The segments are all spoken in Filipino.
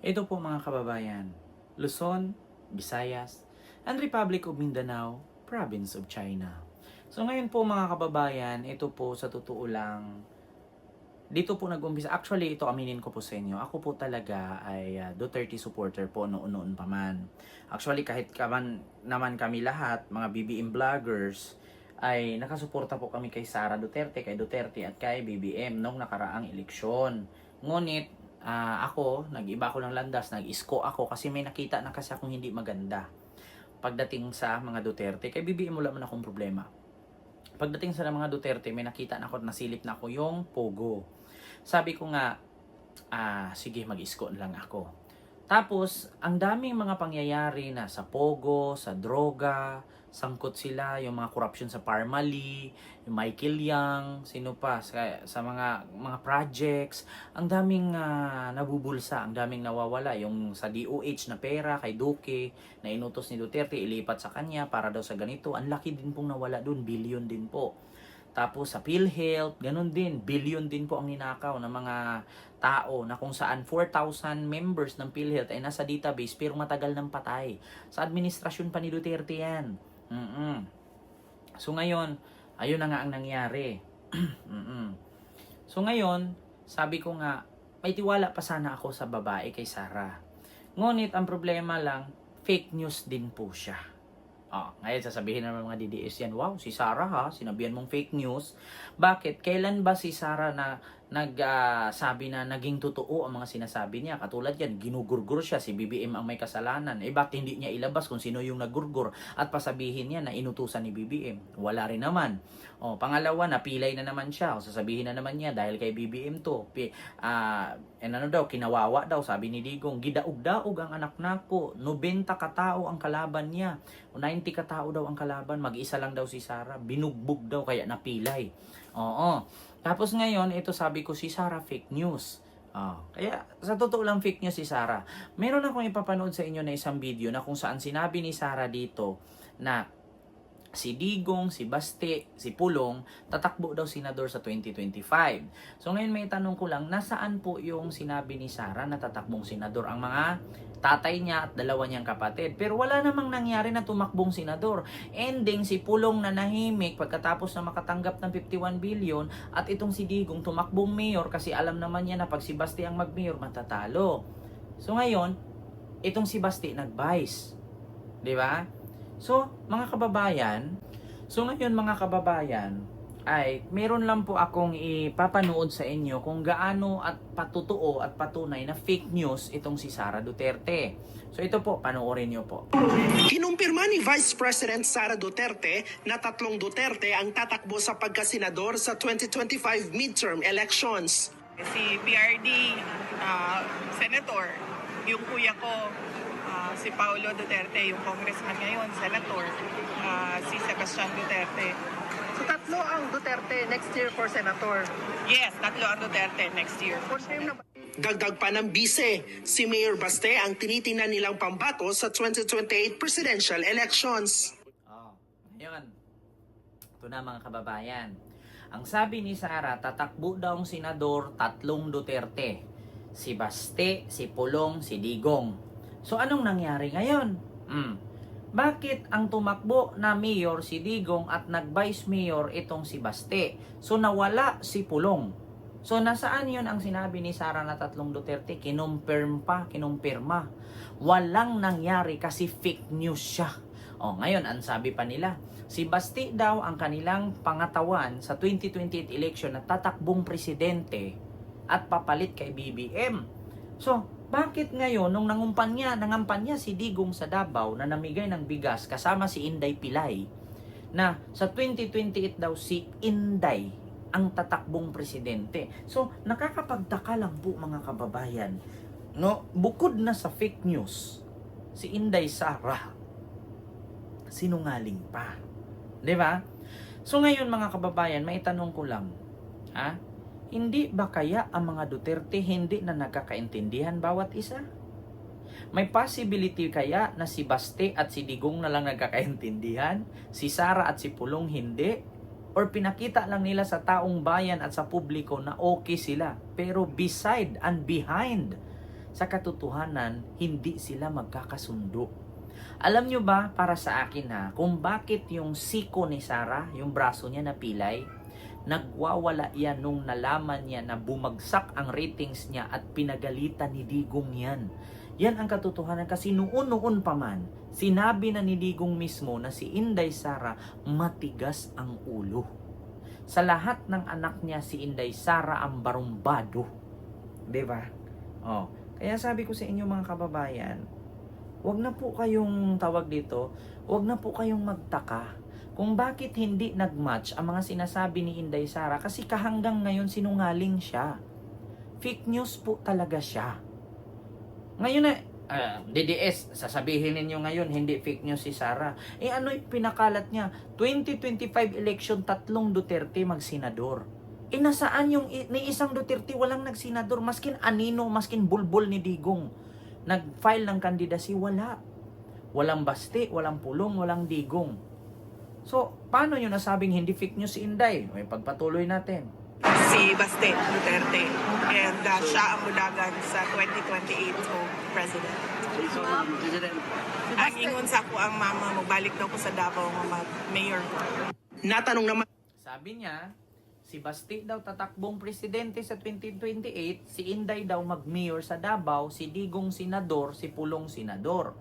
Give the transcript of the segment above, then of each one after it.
Ito po mga kababayan, Luzon, Visayas, and Republic of Mindanao, Province of China. So ngayon po mga kababayan, ito po sa totoo lang, dito po nag-umpisa. Actually, ito aminin ko po sa inyo. Ako po talaga ay Duterte supporter po noon pa man. Actually, kahit naman kami lahat, mga BBM vloggers, ay nakasuporta po kami kay Sara Duterte, kay Duterte at kay BBM nung nakaraang eleksyon. Ngunit, ako, nag-iba ako ng landas, nag-isko ako kasi may nakita na kasi akong hindi maganda. Pagdating sa mga Duterte, kay BBM wala man akong problema. Pagdating sa mga Duterte, may nakita na ako, nasilip na ako yung Pogo. Sabi ko nga, sige mag-isko lang ako. Tapos, ang daming mga pangyayari na sa Pogo, sa droga, sangkot sila, yung mga corruption sa Parmali, yung Michael Yang, sino pa, sa mga projects, ang daming nabubulsa, ang daming nawawala. Yung sa DOH na pera kay Duque, na inutos ni Duterte, ilipat sa kanya para daw sa ganito, ang laki din pong nawala dun, billion din po. Tapos sa PhilHealth, ganun din, billion din po ang ninakaw ng mga tao na kung saan 4,000 members ng PhilHealth ay nasa database pero matagal nang patay. Sa administrasyon pa ni Duterte yan. So ngayon, ayun na nga ang nangyari. So ngayon, sabi ko nga, may tiwala pa sana ako sa babae kay Sara. Ngunit ang problema lang, fake news din po siya. Ngayon sasabihin naman mga DDS yan, wow, si Sara ha, sinabihan mong fake news. Bakit? Kailan ba si Sara na nagsabi na naging totoo ang mga sinasabi niya? Katulad yan, ginugurgur siya, si BBM ang may kasalanan. Bakit hindi niya ilabas kung sino yung nagurgur at pasabihin niya na inutusan ni BBM? Wala rin naman. Pangalawa, napilay na naman siya. Sasabihin na naman niya, dahil kay BBM to, kinawawa daw, sabi ni Digong, gidaog-daog ang anak nako, 90 katao ang kalaban niya. 90 katao daw ang kalaban, mag-isa lang daw si Sara, binugbog daw kaya napilay. Tapos ngayon, ito sabi ko si Sara fake news. Kaya sa totoo lang fake news si Sara. Meron akong ipapanood sa inyo na isang video na kung saan sinabi ni Sara dito na si Digong, si Baste, si Pulong, tatakbo daw senador sa 2025. So ngayon may tanong ko lang, nasaan po yung sinabi ni Sara na tatakbong senador? Ang mga tatay niya at dalawa niyang kapatid. Pero wala namang nangyari na tumakbong senador. Ending, si Pulong na nahimik pagkatapos na makatanggap ng 51 billion at itong si Digong tumakbong mayor kasi alam naman niya na pag si Baste ang mag-mayor, matatalo. So ngayon, itong si Baste nag-vice. Di ba? So, mga kababayan, ay meron lang po akong ipapanood sa inyo kung gaano at patutoo at patunay na fake news itong si Sara Duterte. So ito po, panoorin niyo po. Kinumpirma ni Vice President Sara Duterte na 3 Duterte ang tatakbo sa pagkasenador sa 2025 midterm elections. Si PRD, Senator, yung kuya ko, si Paulo Duterte, yung congressman ngayon, senator, si Sebastian Duterte. So 3 ang Duterte next year for senator. Yes, 3 ang Duterte next year. Confirm na ba? Dagdag pa ng bise, si Mayor Baste ang tinitingnan nilang pambato sa 2028 presidential elections. Ngayon, ito na mga kababayan. Ang sabi ni Sara, tatakbo daw ang senador 3 Duterte. Si Baste, si Pulong, si Digong. So anong nangyari ngayon? Bakit ang tumakbo na mayor si Digong at nag-vice mayor itong si Baste? So nawala si Pulong. So nasaan yun ang sinabi ni Sara na 3 Duterte? Kinumpirma. Walang nangyari kasi fake news siya. Ngayon, ang sabi pa nila, si Baste daw ang kanilang pangatawan sa 2028 election na tatakbong presidente at papalit kay BBM. So, bakit ngayon, nung nangampan niya si Digong sa Davao na namigay ng bigas kasama si Inday Pilay, na sa 2028 daw si Inday ang tatakbong presidente. So, nakakapagtaka lang po mga kababayan, no? Bukod na sa fake news, si Inday Sara, sinungaling pa. 'Di ba? So ngayon mga kababayan, may tanong ko lang, hindi ba kaya ang mga Duterte hindi na nagkakaintindihan bawat isa? May possibility kaya na si Baste at si Digong na lang nagkakaintindihan? Si Sara at si Pulong hindi? Or pinakita lang nila sa taong bayan at sa publiko na okay sila? Pero beside and behind sa katotohanan, hindi sila magkakasundo. Alam nyo ba, para sa akin ha, kung bakit yung siko ni Sara, yung braso niya na pilay, nagwawala yan nung nalaman niya na bumagsak ang ratings niya at pinagalitan ni Digong yan. Yan ang katotohanan kasi noon pa man, sinabi na ni Digong mismo na si Inday Sara matigas ang ulo. Sa lahat ng anak niya, si Inday Sara ang barumbado. Diba? Oh, kaya sabi ko sa inyo mga kababayan, wag na po kayong tawag dito, wag na po kayong magtaka kung bakit hindi nag-match ang mga sinasabi ni Inday Sara kasi kahanggang ngayon sinungaling siya. Fake news po talaga siya. Ngayon na, DDS, sasabihin ninyo ngayon, hindi fake news si Sara. Ano yung pinakalat niya? 2025 election, 3 Duterte magsenador. Nasaan yung ni isang Duterte walang nagsenador, maskin anino, maskin bulbul ni Digong. Nag-file ng candidacy, wala. Walang Basti, walang Pulong, walang Digong. So, paano nyo nasabing hindi fake news si Inday? May pagpatuloy natin. Si Baste Duterte. And siya ang mulagan sa 2028 president. So, President, Ang ingon sa ako ang mama mo, balik daw ko sa Davao nga mag-mayor. Natanong naman Sabi niya, si Basti daw tatakbong presidente sa 2028, si Inday daw mag-mayor sa Davao, si Digong senador, si Pulong senador.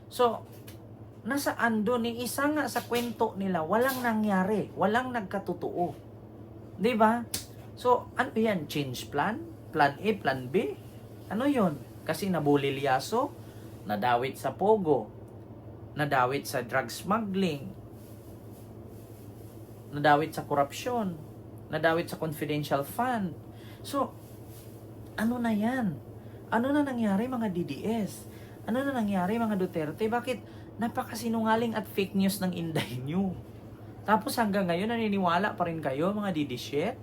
So, nasaan doon? Isa nga sa kwento nila, walang nangyari, walang nagkatotoo. 'Di ba? So, ano yan? Change plan? Plan A, plan B? Ano yon? Kasi nabulilyaso, nadawit sa pogo, nadawit sa drug smuggling, nadawit sa korupsyon, nadawit sa confidential fund. So, ano na yan? Ano na nangyari mga DDS? Ano na nangyari mga Duterte? Bakit napakasinungaling at fake news ng Inday nyo? Tapos hanggang ngayon naniniwala pa rin kayo mga DD-shit?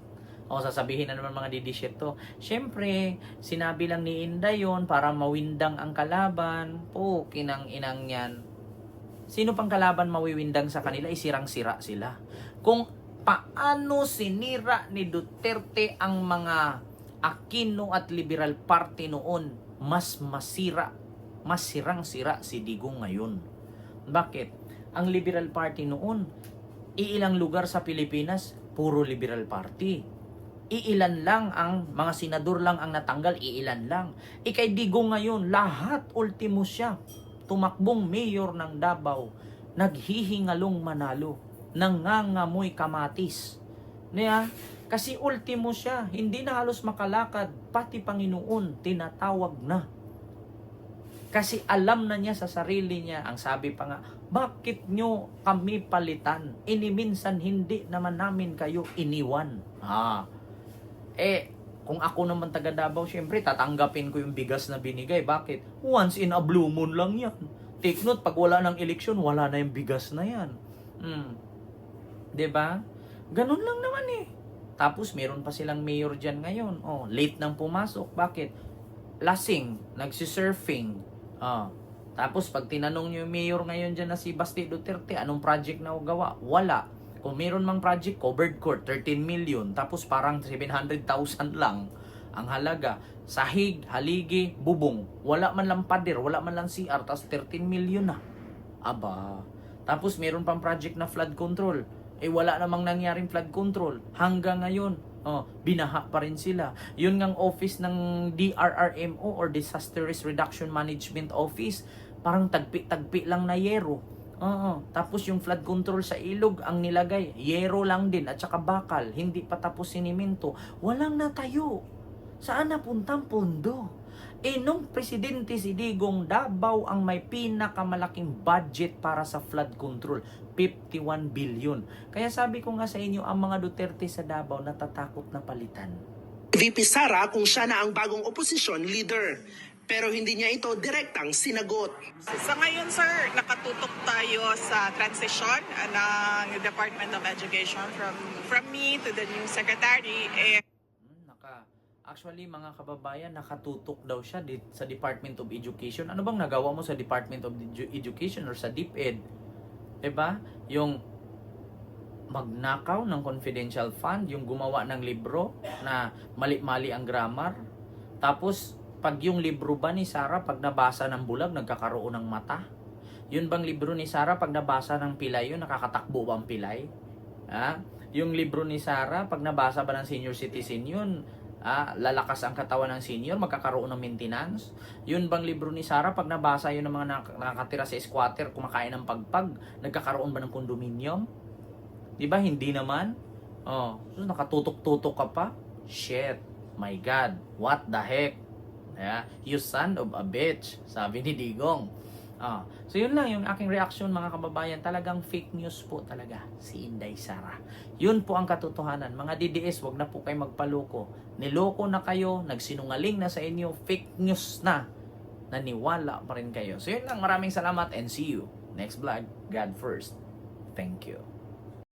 O sasabihin na naman mga DD-shit to. Siyempre, sinabi lang ni Inday yon para mawindang ang kalaban. Po, kinang-inang yan. Sino pang kalaban mawiwindang sa kanila? Isirang-sira sila. Kung paano sinira ni Duterte ang mga Aquino at Liberal Party noon, mas sirang-sira si Digong ngayon. Bakit? Ang Liberal Party noon, iilang lugar sa Pilipinas, puro Liberal Party. Iilan lang ang, mga senador lang ang natanggal, iilan lang. Kay Digong ngayon, lahat ultimo siya. Tumakbong mayor ng Davao, naghihingalong manalo, nangangamoy kamatis. Niya, kasi ultimo siya, hindi na halos makalakad, pati Panginoon, tinatawag na. Kasi alam na niya sa sarili niya, ang sabi pa nga, bakit nyo kami palitan? Minsan hindi naman namin kayo iniwan. Kung ako naman taga Davao, syempre tatanggapin ko yung bigas na binigay. Bakit? Once in a blue moon lang yan. Take note, pag wala ng eleksyon, wala na yung bigas na yan. 'Di ba? Ganun lang naman eh. Tapos meron pa silang mayor dyan ngayon. Late nang pumasok. Bakit? Lasing, nagsisurfing. Tapos pag tinanong nyo yung mayor ngayon dyan na si Basti Duterte, anong project na gawa? Wala. Kung meron mang project, covered court, 13 million. Tapos parang 700,000 lang ang halaga. Sahig, haligi, bubong. Wala man lang pader, wala man lang CR, tapos 13 million na. Aba. Tapos meron pang project na flood control. Wala namang nangyaring flood control. Hanggang ngayon, binaha pa rin sila. Yun ngang office ng DRRMO or Disaster Risk Reduction Management Office, parang tagpi-tagpi lang na yero. Tapos yung flood control sa ilog, ang nilagay, yero lang din at saka bakal. Hindi pa tapos siniminto. Walang natayo. Saan napuntang pondo? Nung presidente si Digong, Davao ang may pinakamalaking budget para sa flood control. 51 billion. Kaya sabi ko nga sa inyo, ang mga Duterte sa Davao natatakot na palitan. VP Sara kung siya na ang bagong oposisyon leader. Pero hindi niya ito direktang sinagot. Sa ngayon, sir, nakatutok tayo sa transition ng Department of Education from me to the new secretary. Actually, mga kababayan, nakatutok daw siya sa Department of Education. Ano bang nagawa mo sa Department of Education or sa DepEd? Diba? Yung magnakaw ng confidential fund, yung gumawa ng libro na mali-mali ang grammar, tapos Pag yung libro ba ni Sarah, pag nabasa ng bulag, nagkakaroon ng mata? Yun bang libro ni Sarah, pag nabasa ng pilay, yun nakakatakbo ba ang pilay? Ha? Yung libro ni Sarah, pag nabasa ba ng senior citizen yun, lalakas ang katawan ng senior, magkakaroon ng maintenance? Yun bang libro ni Sarah, pag nabasa yun ng mga nakatira sa squatter, kumakain ng pagpag, nagkakaroon ba ng condominium? Diba? Hindi naman. Oh, so nakatutok-tutok ka pa? Shit. My God. What the heck? Yeah, you son of a bitch, sabi ni Digong. So yun lang yung aking reaksyon mga kababayan. Talagang fake news po talaga si Inday Sara. Yun po ang katotohanan. Mga DDS, wag na po kayo magpaloko. Niloko na kayo, nagsinungaling na sa inyo, fake news na. Naniwala pa rin kayo. So yun lang, maraming salamat and see you next vlog. God first. Thank you.